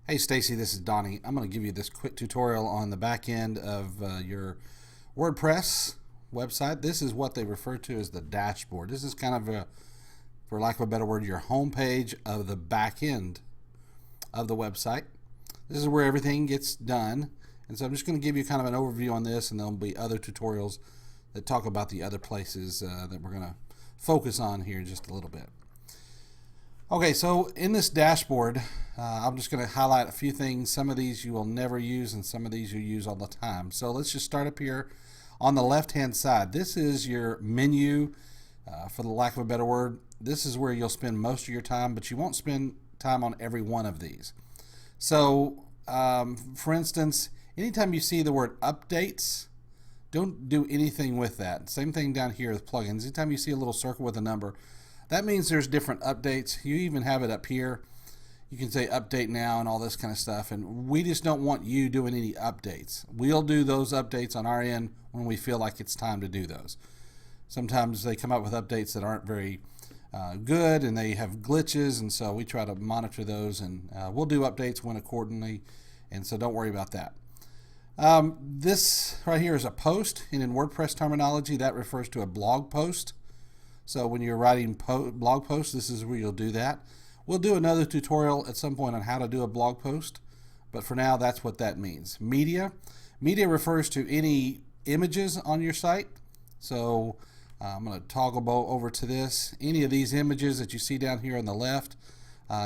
Hey Stacy, this is Donnie. I'm going to give you this quick tutorial on the back end of your WordPress website. This is what they refer to as the dashboard. This is kind of for lack of a better word, your home page of the back end of the website. This is where everything gets done. And so I'm just going to give you kind of an overview on this, and there'll be other tutorials that talk about the other places that we're going to focus on here in just a little bit. Okay, so in this dashboard, I'm just going to highlight a few things. Some of these you will never use, and some of these you use all the time. So let's just start up here on the left-hand side. This is your menu, for the lack of a better word. This is where you'll spend most of your time, but you won't spend time on every one of these. So, for instance, anytime you see the word updates, don't do anything with that. Same thing down here with plugins. Anytime you see a little circle with a number, that means there's different updates. You even have it up here. You can say update now and all this kind of stuff, and we just don't want you doing any updates. We'll do those updates on our end when we feel like it's time to do those. Sometimes they come up with updates that aren't very good, and they have glitches, and so we try to monitor those, and we'll do updates when accordingly, and so don't worry about that. This right here is a post, and in WordPress terminology that refers to a blog post. So when you're writing blog posts, this is where you'll do that. We'll do another tutorial at some point on how to do a blog post, but for now that's what that means. Media refers to any images on your site. So I'm going to toggle over to this. Any of these images that you see down here on the left,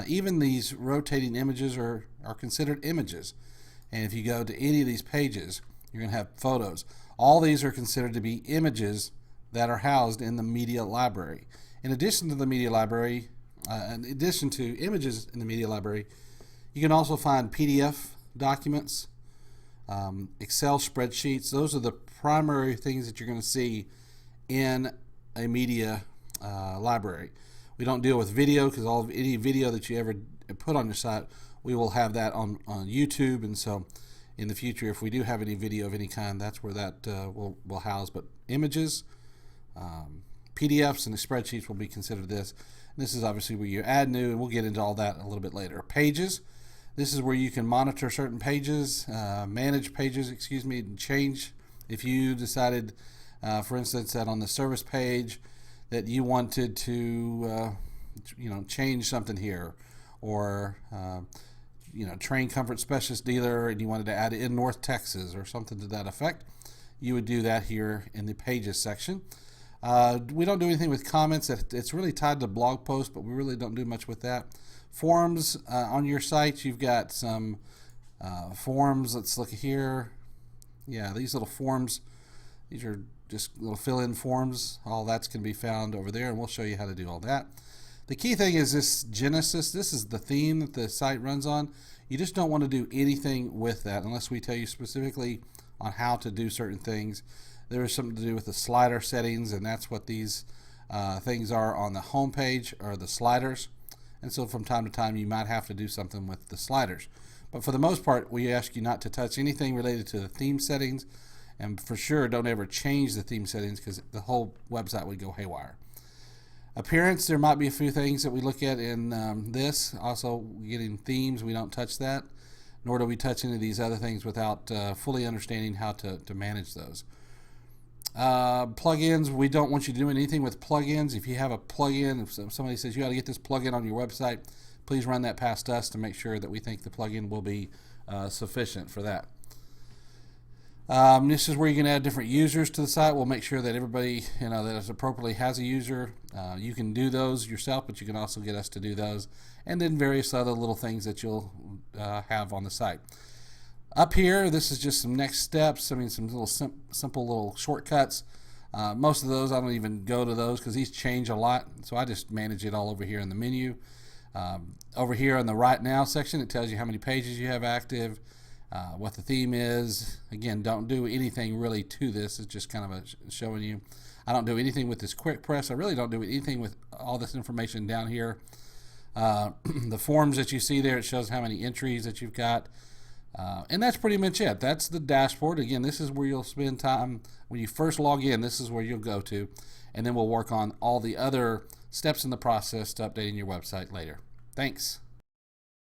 even these rotating images are considered images. And if you go to any of these pages, you're going to have photos. All these are considered to be images that are housed in the media library. In addition to the media library, in addition to images in the media library, you can also find PDF documents, Excel spreadsheets. Those are the primary things that you're going to see in a media library. We don't deal with video because any video that you ever put on your site, we will have that on YouTube, and so in the future, if we do have any video of any kind, that's where that will house. But images, PDFs, and the spreadsheets will be considered this. And this is obviously where you add new, and we'll get into all that a little bit later. Pages. This is where you can monitor certain pages, manage pages, and change. If you decided, for instance, that on the service page that you wanted to, change something here, or train comfort specialist dealer, and you wanted to add it in North Texas or something to that effect, you would do that here in the pages section. We don't do anything with comments. It's really tied to blog posts, but we really don't do much with that. Forms on your site, you've got some forms. Let's look here. Yeah, these little forms, these are just little fill-in forms. All that's going to be found over there, and we'll show you how to do all that. The key thing is this Genesis. This is the theme that the site runs on. You just don't want to do anything with that unless we tell you specifically on how to do certain things. There is something to do with the slider settings, and that's what these things are on the home page, are the sliders. And so from time to time you might have to do something with the sliders. But for the most part, we ask you not to touch anything related to the theme settings, and for sure don't ever change the theme settings because the whole website would go haywire. Appearance, there might be a few things that we look at in this. Also, getting themes, we don't touch that, nor do we touch any of these other things without fully understanding how to manage those. Plugins, we don't want you to do anything with plugins. If you have a plugin, if somebody says you got to get this plugin on your website, please run that past us to make sure that we think the plugin will be sufficient for that. This is where you can add different users to the site. We'll make sure that everybody that is appropriately has a user. You can do those yourself, but you can also get us to do those, and then various other little things that you'll have on the site. Up here, this is just some next steps. I mean, some little simple little shortcuts. Most of those I don't even go to those because these change a lot, so I just manage it all over here in the menu. Over here in the Right Now section, it tells you how many pages you have active, what the theme is. Again, don't do anything really to this. It's just kind of showing you. I don't do anything with this quick press. I really don't do anything with all this information down here. The forms that you see there, it shows how many entries that you've got. And that's pretty much it. That's the dashboard. Again, this is where you'll spend time. When you first log in, this is where you'll go to. And then we'll work on all the other steps in the process to updating your website later. Thanks.